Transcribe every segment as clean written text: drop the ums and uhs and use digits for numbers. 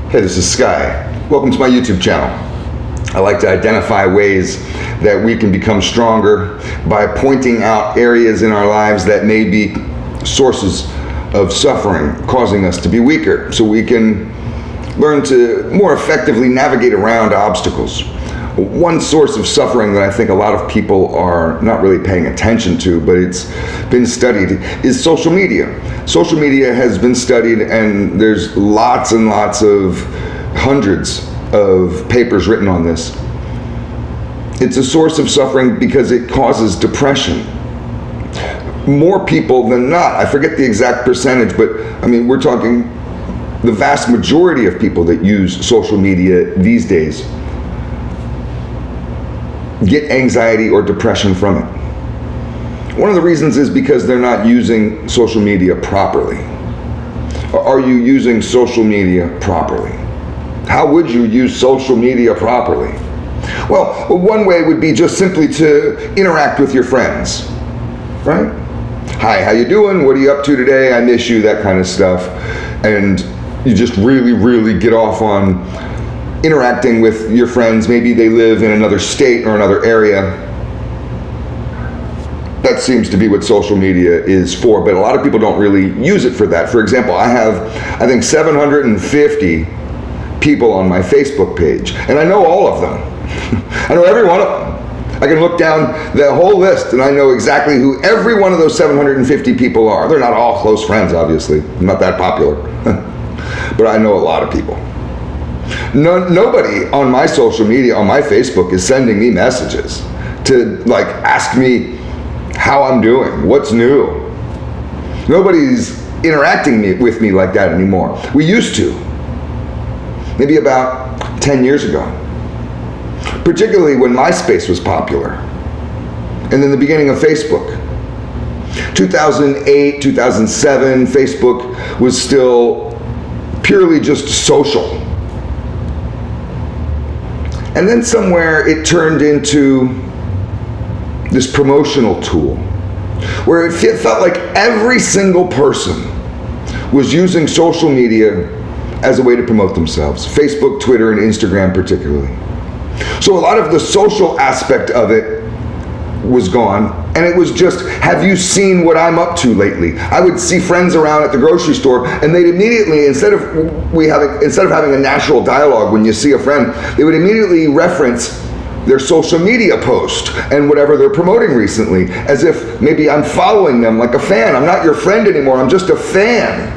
Hey, this is Sky. Welcome to my YouTube channel. I like to identify ways that we can become stronger by pointing out areas in our lives that may be sources of suffering, causing us to be weaker, so we can learn to more effectively navigate around obstacles. One source of suffering that I think a lot of people are not really paying attention to, but it's been studied, is social media. Social media has been studied, and there's lots and lots of hundreds of papers written on this. It's a source of suffering because it causes depression. More people than not, I forget the exact percentage, but I mean, we're talking the vast majority of people that use social media these days get anxiety or depression from it. One of the reasons is because they're not using social media properly. Are you using social media properly? How would you use social media properly? Well, one way would be just simply to interact with your friends, right? Hi, how you doing? What are you up to today? I miss you, that kind of stuff. And you just really get off on interacting with your friends. Maybe they live in another state or another area. That seems to be what social media is for, but a lot of people don't really use it for that. For example, I have, I think, 750 people on my Facebook page, and I know all of them. I know every one of them. I can look down the whole list and I know exactly who every one of those 750 people are. They're not all close friends, obviously. I'm not that popular. But I know a lot of people. Nobody on my social media, on my Facebook, is sending me messages to like ask me how I'm doing, what's new. Nobody's interacting with me like that anymore. We used to, maybe about 10 years ago, particularly when MySpace was popular, and then the beginning of Facebook. 2008, 2007, Facebook was still purely just social. And then somewhere it turned into this promotional tool where it felt like every single person was using social media as a way to promote themselves. Facebook, Twitter, and Instagram particularly. So a lot of the social aspect of it was gone, and it was just, have you seen what I'm up to lately? I would see friends around at the grocery store, and they'd immediately, instead of having a natural dialogue when you see a friend, they would immediately reference their social media post and whatever they're promoting recently, as if maybe I'm following them like a fan. I'm not your friend anymore, I'm just a fan.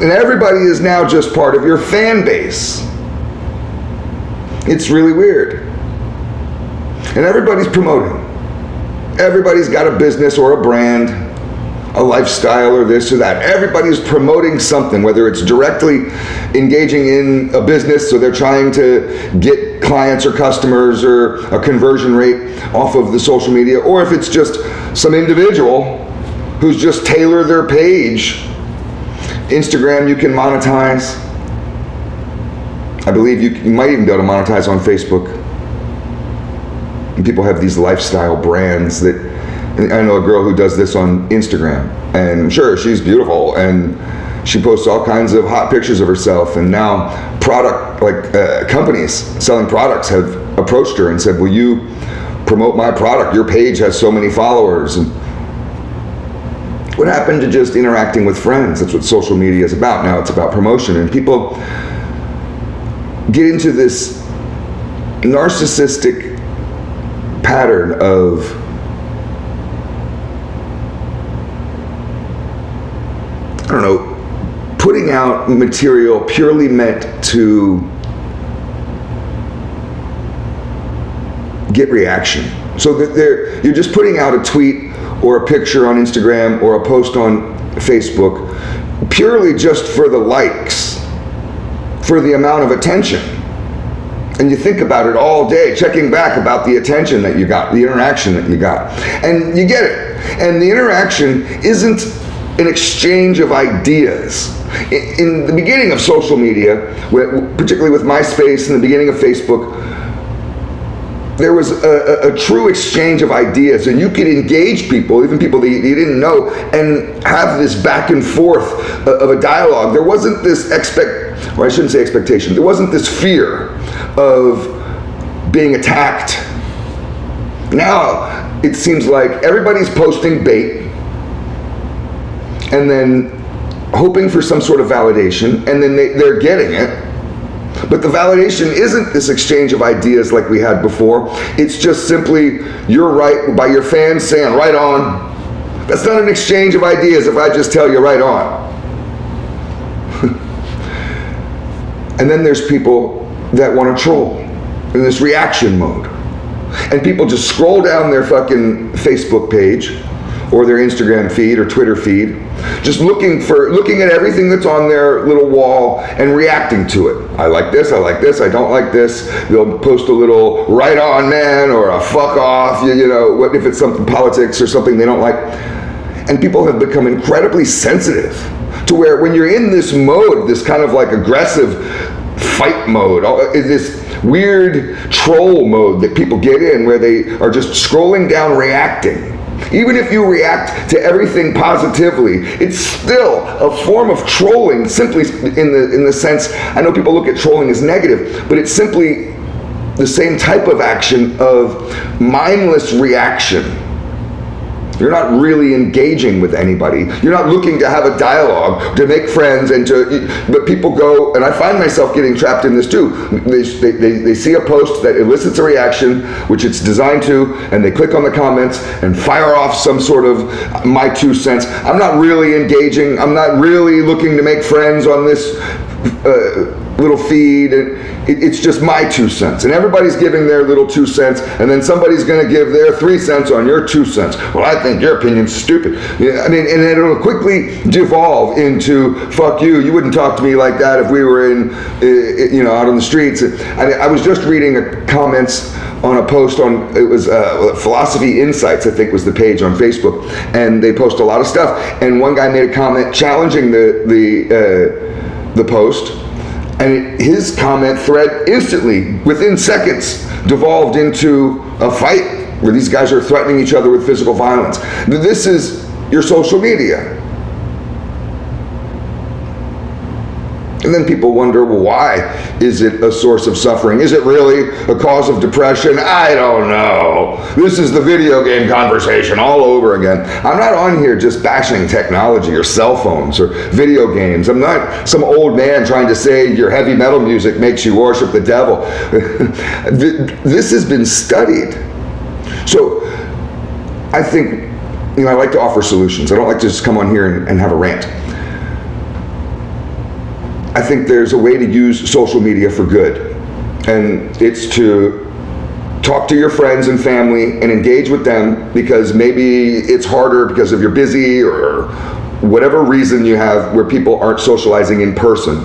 And everybody is now just part of your fan base. It's really weird. And everybody's promoting. Everybody's got a business or a brand, a lifestyle or this or that. Everybody's promoting something, whether it's directly engaging in a business, so they're trying to get clients or customers or a conversion rate off of the social media, or if it's just some individual who's just tailored their page. Instagram, you can monetize. I believe you might even be able to monetize on Facebook. And people have these lifestyle brands that, I know a girl who does this on Instagram, and sure, she's beautiful, and she posts all kinds of hot pictures of herself, and now companies selling products have approached her and said, will you promote my product? Your page has so many followers. And what happened to just interacting with friends? That's what social media is about now. It's about promotion, and people get into this narcissistic pattern of putting out material purely meant to get reaction. So that you're just putting out a tweet or a picture on Instagram or a post on Facebook purely just for the likes, for the amount of attention. And you think about it all day, checking back about the attention that you got, the interaction that you got. And you get it. And the interaction isn't an exchange of ideas. In the beginning of social media, particularly with MySpace and the beginning of Facebook, there was a true exchange of ideas, and you could engage people, even people that you didn't know, and have this back and forth of a dialogue. There wasn't this or I shouldn't say expectation, there wasn't this fear of being attacked. Now, it seems like everybody's posting bait, and then hoping for some sort of validation, and then they're getting it. But the validation isn't this exchange of ideas like we had before. It's just simply, you're right, by your fans saying, right on. That's not an exchange of ideas if I just tell you right on. And then there's people that want to troll in this reaction mode. And people just scroll down their fucking Facebook page or their Instagram feed or Twitter feed, just looking at everything that's on their little wall and reacting to it. I like this, I don't like this. They'll post a little right on man or a fuck off, what if it's something politics or something they don't like. And people have become incredibly sensitive to where when you're in this mode, this kind of like aggressive fight mode, this weird troll mode that people get in where they are just scrolling down reacting. Even if you react to everything positively, it's still a form of trolling, simply in the sense, I know people look at trolling as negative, but it's simply the same type of action of mindless reaction. You're not really engaging with anybody. You're not looking to have a dialogue, to make friends, but people go, and I find myself getting trapped in this too. They see a post that elicits a reaction, which it's designed to, and they click on the comments and fire off some sort of my 2 cents. I'm not really engaging. I'm not really looking to make friends on this little feed. It's just my 2 cents, and everybody's giving their little 2 cents, and then somebody's going to give their 3 cents on your 2 cents. Well, I think your opinion's stupid. And it'll quickly devolve into fuck you. You wouldn't talk to me like that if we were out on the streets. I was just reading comments on a post on, it was Philosophy Insights, I think was the page on Facebook, and they post a lot of stuff. And one guy made a comment challenging the post. And his comment thread instantly, within seconds, devolved into a fight where these guys are threatening each other with physical violence. This is your social media. And then people wonder, well, why is it a source of suffering? Is it really a cause of depression? I don't know. This is the video game conversation all over again. I'm not on here just bashing technology or cell phones or video games. I'm not some old man trying to say your heavy metal music makes you worship the devil. This has been studied. So I think, I like to offer solutions. I don't like to just come on here and have a rant. I think there's a way to use social media for good, and it's to talk to your friends and family and engage with them, because maybe it's harder because of you're busy or whatever reason you have where people aren't socializing in person.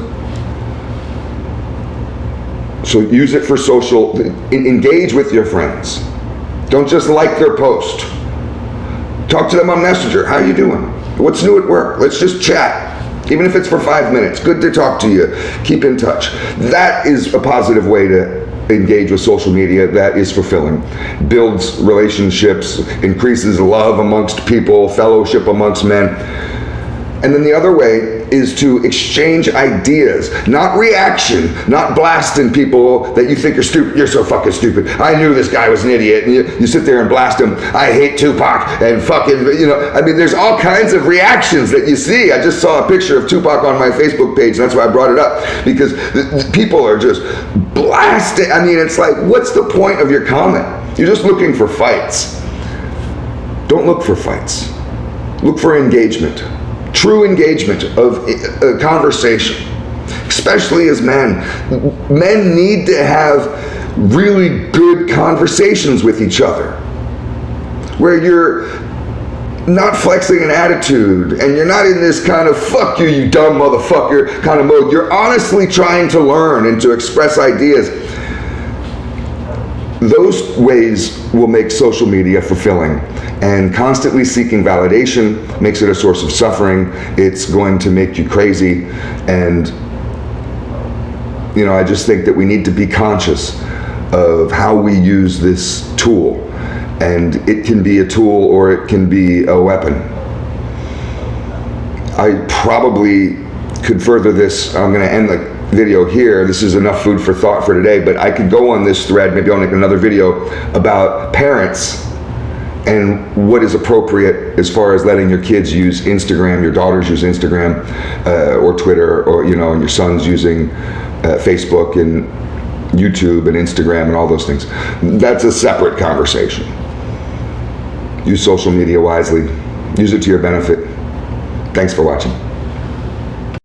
So use it for social, engage with your friends. Don't just like their post. Talk to them on Messenger. How you doing? What's new at work? Let's just chat. Even if it's for 5 minutes, good to talk to you. Keep in touch. That is a positive way to engage with social media. That is fulfilling. Builds relationships, increases love amongst people, fellowship amongst men. And then the other way is to exchange ideas, not reaction, not blasting people that you think are stupid. You're so fucking stupid. I knew this guy was an idiot. And you sit there and blast him. I hate Tupac and fucking, there's all kinds of reactions that you see. I just saw a picture of Tupac on my Facebook page. That's why I brought it up, because the people are just blasting. It's like, what's the point of your comment? You're just looking for fights. Don't look for fights. Look for engagement. True engagement of a conversation, especially as men. Men need to have really good conversations with each other, where you're not flexing an attitude and you're not in this kind of fuck you, you dumb motherfucker kind of mode. You're honestly trying to learn and to express ideas. Those ways will make social media fulfilling. And constantly seeking validation makes it a source of suffering. It's going to make you crazy. And, I just think that we need to be conscious of how we use this tool. And it can be a tool or it can be a weapon. I probably could further this. I'm going to end the video here. This is enough food for thought for today, but I could go on this thread. Maybe I'll make another video about parents and what is appropriate as far as letting your kids use Instagram, your daughters use Instagram or Twitter, or and your sons using Facebook and YouTube and Instagram and all those things. That's a separate conversation. Use social media wisely. Use it to your benefit. Thanks for watching.